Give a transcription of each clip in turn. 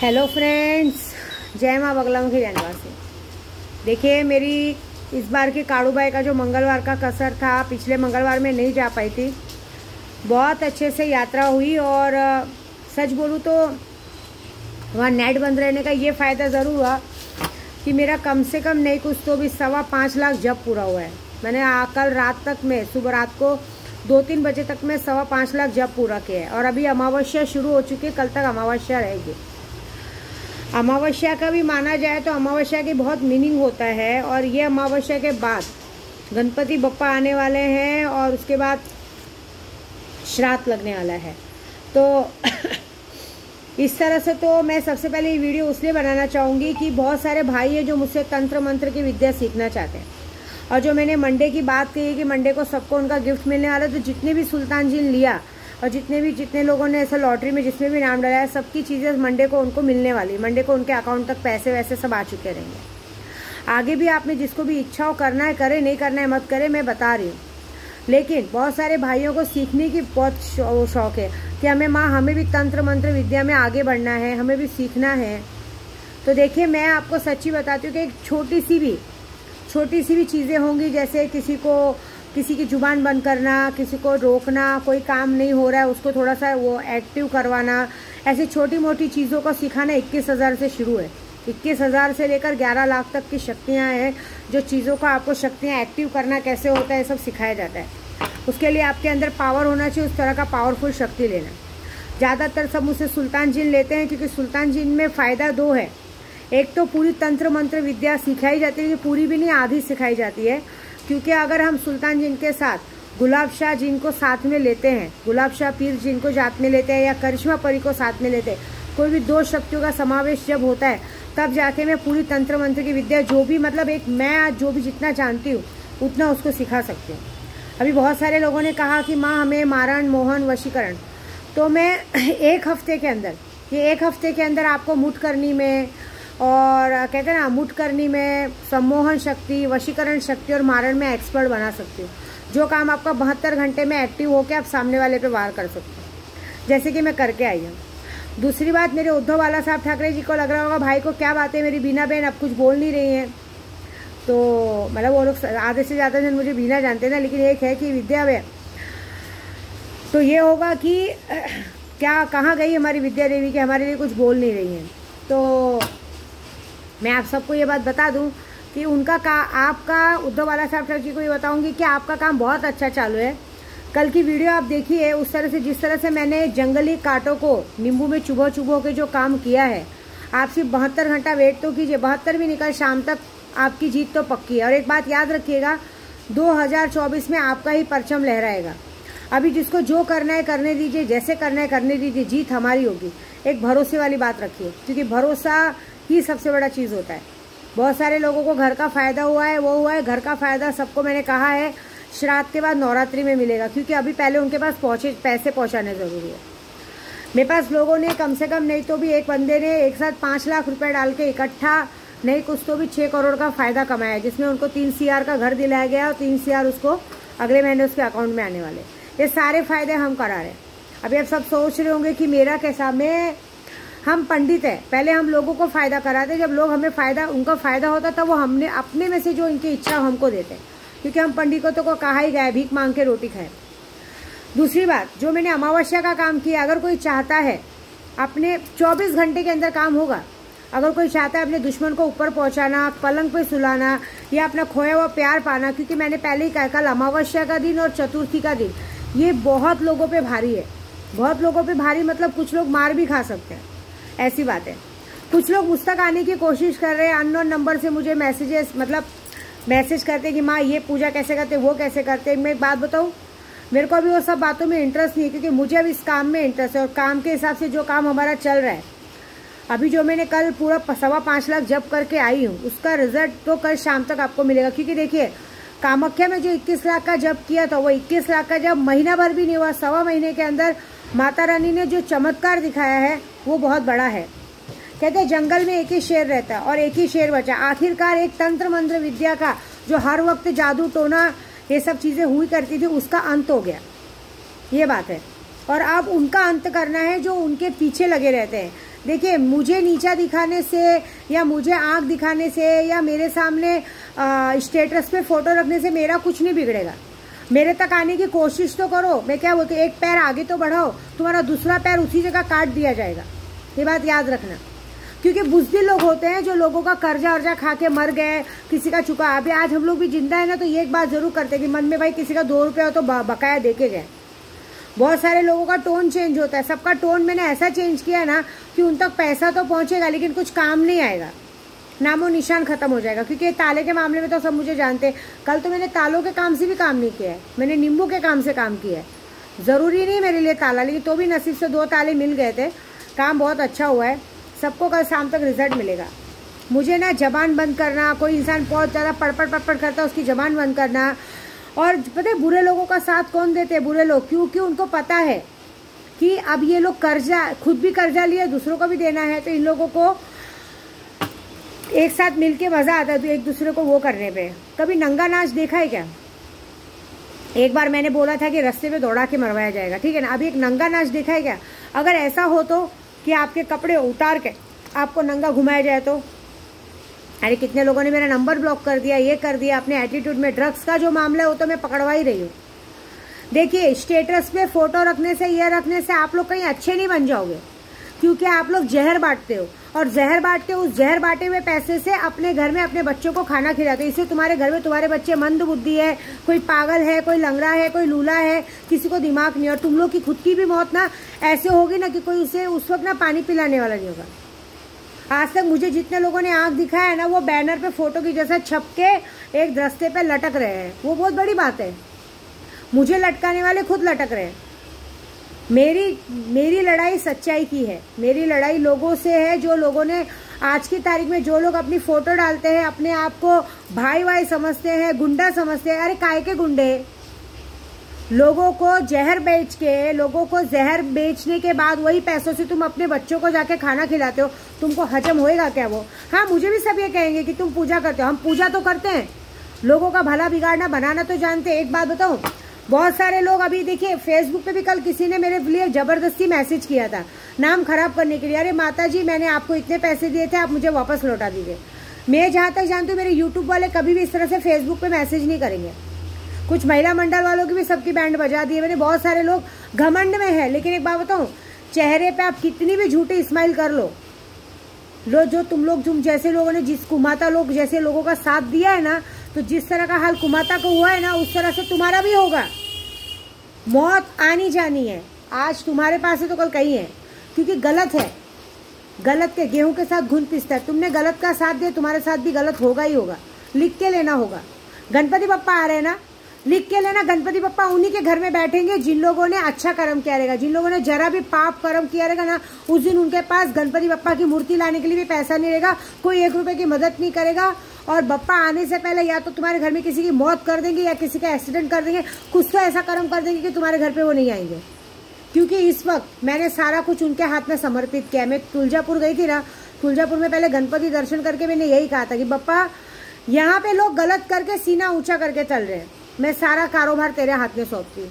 Hello friends, जय माँ बगलामुखी जानवासी। देखिए, मेरी इस बार की काड़ूबाई का जो मंगलवार का कसर था, पिछले मंगलवार में नहीं जा पाई थी। बहुत अच्छे से यात्रा हुई और सच बोलूँ तो वहाँ नेट बंद रहने का ये फ़ायदा ज़रूर हुआ कि मेरा कम से कम नहीं कुछ तो भी 5.25 लाख जब पूरा हुआ है। मैंने कल रात तक में, सुबह रात को 2-3 बजे तक में 5.25 लाख जब पूरा किया है। और अभी अमावस्या शुरू हो चुकी है, कल तक अमावस्या रहेगी। अमावस्या का भी माना जाए तो अमावस्या की बहुत मीनिंग होता है। और ये अमावस्या के बाद गणपति बप्पा आने वाले हैं और उसके बाद श्राद्ध लगने वाला है। तो इस तरह से तो मैं सबसे पहले ये वीडियो इसलिए बनाना चाहूँगी कि बहुत सारे भाई हैं जो मुझसे तंत्र मंत्र की विद्या सीखना चाहते हैं। और जो मैंने मंडे की बात कही कि मंडे को सबको उनका गिफ्ट मिलने वाला है, तो जितने भी सुल्तान जिन लिया और जितने लोगों ने ऐसा लॉटरी में जिसमें भी नाम डाला है, सबकी चीज़ें मंडे को उनको मिलने वाली। मंडे को उनके अकाउंट तक पैसे वैसे सब आ चुके रहेंगे। आगे भी आपने जिसको भी इच्छा हो करना है करे, नहीं करना है मत करे, मैं बता रही हूँ। लेकिन बहुत सारे भाइयों को सीखने की बहुत शौक है कि हमें भी तंत्र मंत्र विद्या में आगे बढ़ना है, हमें भी सीखना है। तो देखिए, मैं आपको सच्ची बताती हूँ कि एक छोटी सी भी चीज़ें होंगी, जैसे किसी की जुबान बंद करना, किसी को रोकना, कोई काम नहीं हो रहा है उसको थोड़ा सा वो एक्टिव करवाना, ऐसी छोटी मोटी चीज़ों को सिखाना 21,000 से शुरू है। 21,000 से लेकर 11 लाख तक की शक्तियाँ हैं। जो चीज़ों को आपको शक्तियाँ एक्टिव करना कैसे होता है, सब सिखाया जाता है। उसके लिए आपके अंदर पावर होना चाहिए, उस तरह का पावरफुल शक्ति लेना। ज़्यादातर सब मुझसे सुल्तान जिन लेते हैं, क्योंकि सुल्तान जिन में फ़ायदा दो है। एक तो पूरी तंत्र मंत्र विद्या सिखाई जाती है, पूरी भी नहीं आधी सिखाई जाती है। क्योंकि अगर हम सुल्तान जिन के साथ गुलाब शाह जिन को साथ में लेते हैं, गुलाब शाह पीर जिन को साथ में लेते हैं, या करिश्मा परी को साथ में लेते हैं, कोई भी दो शक्तियों का समावेश जब होता है, तब जाके मैं पूरी तंत्र मंत्र की विद्या जो भी मैं आज जो भी जितना जानती हूँ उतना उसको सिखा सकती हूँ। अभी बहुत सारे लोगों ने कहा कि माँ हमें मारण, मोहन, वशीकरण, तो मैं एक हफ्ते के अंदर आपको मुठ करनी में, और कहते हैं ना, मुठ करनी में, सम्मोहन शक्ति, वशीकरण शक्ति और मारण में एक्सपर्ट बना सकती हूँ। जो काम आपका 72 घंटे में एक्टिव होकर आप सामने वाले पे वार कर सकते हो, जैसे कि मैं करके आई हूँ। दूसरी बात, मेरे उद्धव बाला साहब ठाकरे जी को लग रहा होगा भाई को क्या बात है, मेरी बीना बहन अब कुछ बोल नहीं रही हैं। तो मतलब वो लोग आधे से ज़्यादा जन मुझे बीना जानते हैं ना, लेकिन एक है कि विद्या वे, तो ये होगा कि क्या कहाँ गई हमारी विद्या देवी कि हमारे लिए कुछ बोल नहीं रही हैं। तो मैं आप सबको ये बात बता दूं कि आपका उद्धव बाला साहब ठाकरे जी को ये बताऊंगी कि आपका काम बहुत अच्छा चालू है। कल की वीडियो आप देखिए, उस तरह से जिस तरह से मैंने जंगली कांटों को नींबू में चुभो के जो काम किया है, आप सिर्फ 72 घंटा वेट तो कीजिए, 72 भी निकल, शाम तक आपकी जीत तो पक्की है। और एक बात याद रखिएगा, 2024 में आपका ही परचम लहराएगा। अभी जिसको जो करना है करने दीजिए, जैसे करना है करने दीजिए, जीत हमारी होगी। एक भरोसे वाली बात रखिए, क्योंकि भरोसा ही सबसे बड़ा चीज़ होता है। बहुत सारे लोगों को घर का फ़ायदा हुआ है, वो हुआ है। घर का फ़ायदा सबको मैंने कहा है श्राद्ध के बाद नवरात्रि में मिलेगा, क्योंकि अभी पहले उनके पास पैसे पहुंचाने ज़रूरी है। मेरे पास लोगों ने कम से कम नहीं तो भी एक बंदे ने एक साथ 5 लाख रुपए डाल के इकट्ठा नहीं कुछ तो भी 6 करोड़ का फ़ायदा कमाया, जिसमें उनको 3 CR का घर दिलाया गया और 3 CR उसको अगले महीने उसके अकाउंट में आने वाले। ये सारे फ़ायदे हम करा रहे हैं। अभी आप सब सोच रहे होंगे कि मेरा कैसा, हम पंडित हैं, पहले हम लोगों को फ़ायदा कराते, जब लोग हमें उनका फ़ायदा होता तब वो हमने अपने में से जो इनकी इच्छा हमको देते, क्योंकि हम पंडितों को कहा ही गया भीख मांग के रोटी खाए। दूसरी बात, जो मैंने अमावस्या का काम किया, अगर कोई चाहता है अपने 24 घंटे के अंदर काम होगा। अगर कोई चाहता है अपने दुश्मन को ऊपर पहुंचाना, पलंग पे सुलाना, या अपना खोया हुआ प्यार पाना, क्योंकि मैंने पहले ही कहा कल अमावस्या का दिन और चतुर्थी का दिन ये बहुत लोगों पे भारी है। बहुत लोगों पे भारी मतलब कुछ लोग मार भी खा सकते हैं, ऐसी बात है। कुछ लोग मुझ तक आने की कोशिश कर रहे हैं, अननोन नंबर से मुझे मैसेज करते हैं कि माँ ये पूजा कैसे करते, वो कैसे करते। मैं एक बात बताऊँ, मेरे को अभी वो सब बातों में इंटरेस्ट नहीं है, क्योंकि मुझे अब इस काम में इंटरेस्ट है। और काम के हिसाब से जो काम हमारा चल रहा है, अभी जो मैंने कल पूरा 5.25 लाख जब करके आई हूँ, उसका रिजल्ट तो कल शाम तक आपको मिलेगा। क्योंकि देखिए, कामाख्या में जो 21 लाख का जब किया था, वो 21 लाख का जब महीना भर भी नहीं हुआ, 1.25 महीने के अंदर माता रानी ने जो चमत्कार दिखाया है वो बहुत बड़ा है। कहते हैं जंगल में एक ही शेर रहता है और एक ही शेर बचा। आखिरकार एक तंत्र मंत्र विद्या का जो हर वक्त जादू टोना ये सब चीज़ें हुई करती थी, उसका अंत हो गया, ये बात है। और अब उनका अंत करना है जो उनके पीछे लगे रहते हैं। देखिए, मुझे नीचा दिखाने से या मुझे आंख दिखाने से या मेरे सामने स्टेटस पे फोटो रखने से मेरा कुछ नहीं बिगड़ेगा। मेरे तक आने की कोशिश तो करो। मैं क्या बोलती हूँ, एक पैर आगे तो बढ़ाओ, तुम्हारा दूसरा पैर उसी जगह काट दिया जाएगा। ये बात याद रखना, क्योंकि बुज़दिल लोग होते हैं जो लोगों का कर्जा वर्जा खा के मर गए, किसी का चुका। अभी आज हम लोग भी जिंदा है ना, तो ये एक बात जरूर करते हैं कि मन में भाई किसी का 2 रुपया हो तो बकाया देके गए। बहुत सारे लोगों का टोन चेंज होता है। सबका टोन मैंने ऐसा चेंज किया ना कि उन तक पैसा तो पहुंचेगा लेकिन कुछ काम नहीं आएगा, नामो निशान खत्म हो जाएगा। क्योंकि ताले के मामले में तो सब मुझे जानते हैं। कल तो मैंने तालों के काम से भी काम नहीं किया है, मैंने नींबू के काम से काम किया है। जरूरी नहीं मेरे लिए ताला, लेकिन तो भी नसीब से 2 ताले मिल गए थे। काम बहुत अच्छा हुआ है। सबको कल शाम तक रिजल्ट मिलेगा। मुझे ना जबान बंद करना, कोई इंसान बहुत ज़्यादा पड़पड़ करता है उसकी जबान बंद करना। और पता है बुरे लोगों का साथ कौन देते हैं? बुरे लोग। क्योंकि उनको पता है कि अब ये लोग कर्जा, खुद भी कर्जा लिए, दूसरों को भी देना है, तो इन लोगों को एक साथ मिलके मजा आता है तो एक दूसरे को वो करने पे। कभी नंगा नाच देखा है क्या? एक बार मैंने बोला था कि रास्ते पे दौड़ा के मरवाया जाएगा, ठीक है ना। अभी एक नंगा नाच देखा है क्या? अगर ऐसा हो तो कि आपके कपड़े उतार के आपको नंगा घुमाया जाए तो? अरे कितने लोगों ने मेरा नंबर ब्लॉक कर दिया, ये कर दिया अपने एटीट्यूड में। ड्रग्स का जो मामला है वो तो मैं पकड़वा ही रही हूँ। देखिए, स्टेटस पे फोटो रखने से, ये रखने से आप लोग कहीं अच्छे नहीं बन जाओगे, क्योंकि आप लोग जहर बांटते हो। और जहर बांट के उस जहर बांटे हुए पैसे से अपने घर में अपने बच्चों को खाना खिलाते हो। इससे तुम्हारे घर में तुम्हारे बच्चे मंद बुद्धि है, कोई पागल है, कोई लंगड़ा है, कोई लूला है, किसी को दिमाग नहीं। और तुम लोग की खुद की भी मौत ना ऐसे होगी ना कि कोई उसे उस वक्त ना पानी पिलाने वाला नहीं होगा। आज तक मुझे जितने लोगों ने आंख दिखाया है ना, वो बैनर पे फोटो की जैसा छप के एक रास्ते पे लटक रहे हैं। वो बहुत बड़ी बात है। मुझे लटकाने वाले खुद लटक रहे हैं। मेरी लड़ाई सच्चाई की है। मेरी लड़ाई लोगों से है, जो लोगों ने आज की तारीख में, जो लोग अपनी फोटो डालते हैं, अपने आप को भाई समझते हैं, गुंडा समझते हैं। अरे काय के गुंडे? लोगों को जहर बेच के, लोगों को जहर बेचने के बाद वही पैसों से तुम अपने बच्चों को जाके खाना खिलाते हो। तुमको हजम होएगा क्या वो? हाँ, मुझे भी सब ये कहेंगे कि तुम पूजा करते हो। हम पूजा तो करते हैं, लोगों का भला बिगाड़ना बनाना तो जानते हैं। एक बात बताऊं, बहुत सारे लोग अभी देखिए फेसबुक पे भी कल किसी ने मेरे लिए जबरदस्ती मैसेज किया था नाम खराब करने के लिए। अरे माता जी, मैंने आपको इतने पैसे दिए थे, आप मुझे वापस लौटा दीजिए। मैं जहाँ तक जानती हूँ मेरे यूट्यूब वाले कभी भी इस तरह से फेसबुक पे मैसेज नहीं करेंगे। कुछ महिला मंडल वालों की भी सबकी बैंड बजा दी है मैंने। बहुत सारे लोग घमंड में है। लेकिन एक बात बताऊं, चेहरे पे आप कितनी भी झूठी स्माइल कर लो, जो तुम जैसे लोगों ने, जिस कुमाता लोग जैसे लोगों का साथ दिया है ना, तो जिस तरह का हाल कुमाता को हुआ है ना, उस तरह से तुम्हारा भी होगा। मौत आनी जानी है। आज तुम्हारे पास है तो कल कहीं है, क्योंकि गलत है। गलत के गेहूं के साथ घुन पिसता है। तुमने गलत का साथ दिया, तुम्हारे साथ भी गलत होगा ही होगा। लिख के लेना होगा। गणपति बप्पा आ रहे हैं ना, लिख के लेना। गणपति बप्पा उन्हीं के घर में बैठेंगे जिन लोगों ने अच्छा कर्म किया रहेगा। जिन लोगों ने जरा भी पाप कर्म किया रहेगा ना, उस दिन उनके पास गणपति बप्पा की मूर्ति लाने के लिए भी पैसा नहीं रहेगा, कोई 1 रुपए की मदद नहीं करेगा। और बप्पा आने से पहले या तो तुम्हारे घर में किसी की मौत कर देंगे या किसी का एक्सीडेंट कर देंगे। कुछ तो ऐसा कर्म कर देंगे कि तुम्हारे घर पे वो नहीं आएंगे। क्योंकि इस वक्त मैंने सारा कुछ उनके हाथ में समर्पित किया। मैं तुलजापुर गई थी ना, तुलजापुर में पहले गणपति दर्शन करके मैंने यही कहा था कि बप्पा, यहाँ पे लोग गलत करके सीना ऊंचा करके चल रहे हैं, मैं सारा कारोबार तेरे हाथ में सौंपती हूँ।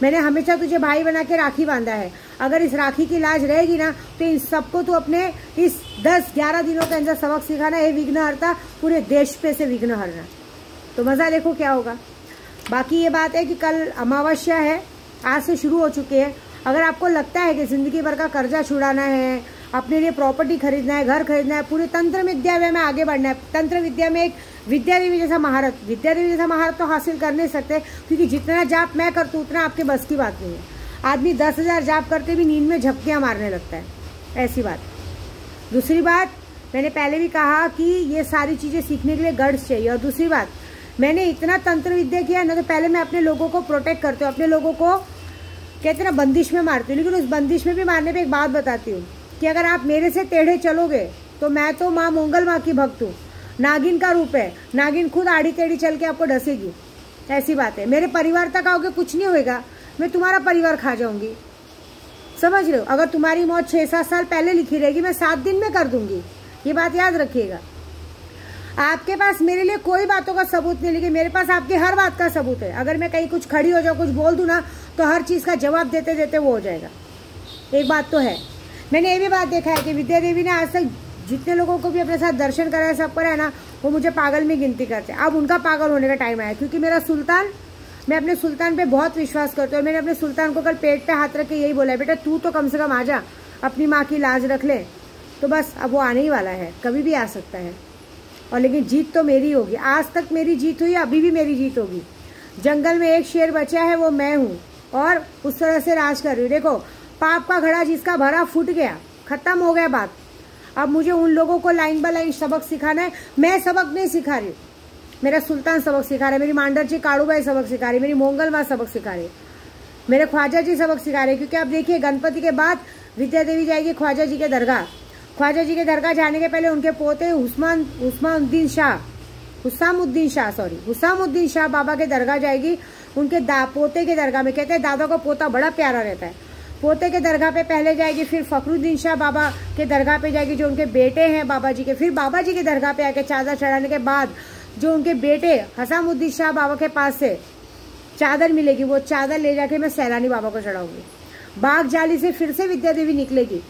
मैंने हमेशा तुझे भाई बना के राखी बांधा है। अगर इस राखी की लाज रहेगी ना, तो इन सबको तू अपने इस 10-11 दिनों के अंदर सबक सिखाना। ये विघ्नहर्ता, पूरे देश पे से विघ्न हरना। तो मजा देखो क्या होगा। बाकी ये बात है कि कल अमावस्या है, आज से शुरू हो चुकी है। अगर आपको लगता है कि जिंदगी भर का कर्जा छुड़ाना है, अपने लिए प्रॉपर्टी खरीदना है, घर खरीदना है, पूरे तंत्र विद्या में आगे बढ़ना है, तंत्र विद्या में एक विद्या देवी जैसा महारत तो हासिल कर नहीं सकते, क्योंकि जितना जाप मैं करती हूँ उतना आपके बस की बात नहीं है। आदमी 10,000 जाप करके भी नींद में झपकियाँ मारने लगता है, ऐसी बात। दूसरी बात, मैंने पहले भी कहा कि ये सारी चीज़ें सीखने के लिए गट्स चाहिए। और दूसरी बात, मैंने इतना तंत्र विद्या किया ना, तो पहले मैं अपने लोगों को प्रोटेक्ट करती हूँ, अपने लोगों को कहते ना बंदिश में मारती हूँ। लेकिन उस बंदिश में भी मारने पे एक बात बताती हूँ कि अगर आप मेरे से टेढ़े चलोगे तो मैं तो माँ मंगल माँ की भक्त हूँ। नागिन का रूप है, नागिन खुद आड़ी टेढ़ी चल के आपको डसेगी, ऐसी बात है। मेरे परिवार तक आओगे कुछ नहीं होएगा, मैं तुम्हारा परिवार खा जाऊंगी, समझ रहे हो। अगर तुम्हारी मौत 6-7 साल पहले लिखी रहेगी, मैं 7 दिन में कर दूंगी, ये बात याद रखिएगा। आपके पास मेरे लिए कोई बातों का सबूत नहीं, लेकिन मेरे पास आपकी हर बात का सबूत है। अगर मैं कहीं कुछ खड़ी हो जाऊँ, कुछ बोल दूँ ना, तो हर चीज़ का जवाब देते देते वो हो जाएगा। एक बात तो है। मैंने ये भी बात देखा है कि विद्या देवी ने आज तक जितने लोगों को भी अपने साथ दर्शन कराया, सब कराया ना, वो मुझे पागल में गिनती करते हैं। अब उनका पागल होने का टाइम आया, क्योंकि मेरा सुल्तान, मैं अपने सुल्तान पे बहुत विश्वास करती हूँ। और मैंने अपने सुल्तान को कल पेट पे हाथ रख के यही बोला है, बेटा तू तो कम से कम आ जा, अपनी माँ की लाज रख ले। तो बस अब वो आने ही वाला है, कभी भी आ सकता है। और लेकिन जीत तो मेरी होगी। आज तक मेरी जीत हुई, अभी भी मेरी जीत होगी। जंगल में एक शेर बचा है, वो मैं हूँ, और उस तरह से राज कर रही हूँ। देखो, पाप का घड़ा जिसका भरा फूट गया, खत्म हो गया बात। अब मुझे उन लोगों को लाइन बाय लाइन सबक सिखाना है। मैं सबक नहीं सिखा रही हूँ, मेरा सुल्तान सबक सिखा रहा है, मेरी मांडर जी काड़ूबाई सबक सिखा रही है, मेरी मोंगल माँ सबक सिखा रही है, मेरे ख्वाजा जी सबक सिखा रहे हैं। क्योंकि आप देखिए, गणपति के बाद विद्या देवी जाएगी ख्वाजा जी के दरगाह। ख्वाजा जी के दरगाह जाने के पहले उनके पोते हुसामुद्दीन शाह बाबा के दरगाह जाएगी। उनके पोते के दरगाह में, कहते हैं दादा को पोता बड़ा प्यारा रहता है, पोते के दरगाह पे पहले जाएगी, फिर फखरुद्दीन शाह बाबा के दरगाह पे जाएगी, जो उनके बेटे हैं बाबा जी के। फिर बाबा जी के दरगाह पे आके चादर चढ़ाने के बाद जो उनके बेटे हुसामुद्दीन शाह बाबा के पास से चादर मिलेगी, वो चादर ले जाके मैं सैलानी बाबा को चढ़ाऊंगी। बाग जाली से फिर से विद्या देवी निकलेगी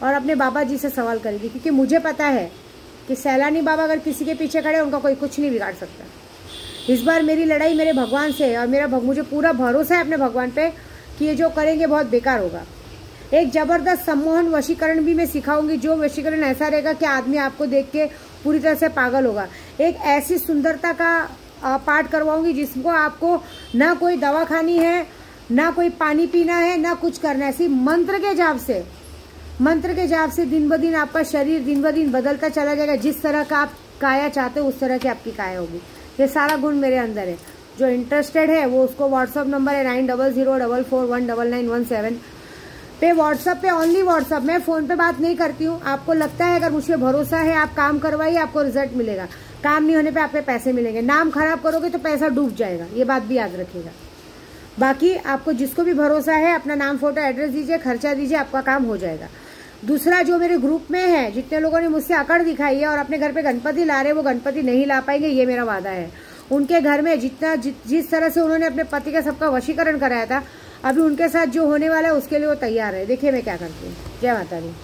और अपने बाबा जी से सवाल करेगी, क्योंकि मुझे पता है कि सैलानी बाबा अगर किसी के पीछे खड़े, उनका कोई कुछ नहीं बिगाड़ सकता। इस बार मेरी लड़ाई मेरे भगवान से है, और मुझे पूरा भरोसा है अपने भगवान पे कि ये जो करेंगे बहुत बेकार होगा। एक जबरदस्त सम्मोहन वशीकरण भी मैं सिखाऊंगी, जो वशीकरण ऐसा रहेगा कि आदमी आपको देख के पूरी तरह से पागल होगा। एक ऐसी सुंदरता का पाठ करवाऊंगी जिसको आपको ना कोई दवा खानी है, ना कोई पानी पीना है, ना कुछ करना है। सिर्फ मंत्र के जाप से दिन ब दिन आपका शरीर दिन ब दिन बदलता चला जाएगा। जिस तरह का आप काया चाहते हो, उस तरह की आपकी काया होगी। ये सारा गुण मेरे अंदर है। जो इंटरेस्टेड है वो उसको व्हाट्सअप नंबर है 9004419917 पे, व्हाट्सअप पे, ओनली व्हाट्सअप। मैं फोन पे बात नहीं करती हूँ। आपको लगता है, अगर मुझ पर भरोसा है, आप काम करवाइए, आपको रिजल्ट मिलेगा। काम नहीं होने पे आपके पैसे मिलेंगे। नाम खराब करोगे तो पैसा डूब जाएगा, ये बात भी याद रखिएगा। बाकी आपको जिसको भी भरोसा है, अपना नाम, फोटो, एड्रेस दीजिए, खर्चा दीजिए, आपका काम हो जाएगा। दूसरा, जो मेरे ग्रुप में है, जितने लोगों ने मुझसे अकड़ दिखाई है और अपने घर पे गणपति ला रहे हैं, वो गणपति नहीं ला पाएंगे, ये मेरा वादा है। उनके घर में जिस तरह से उन्होंने अपने पति का सबका वशीकरण कराया था, अभी उनके साथ जो होने वाला है उसके लिए वो तैयार है। देखिए मैं क्या करती हूँ। जय माता दी।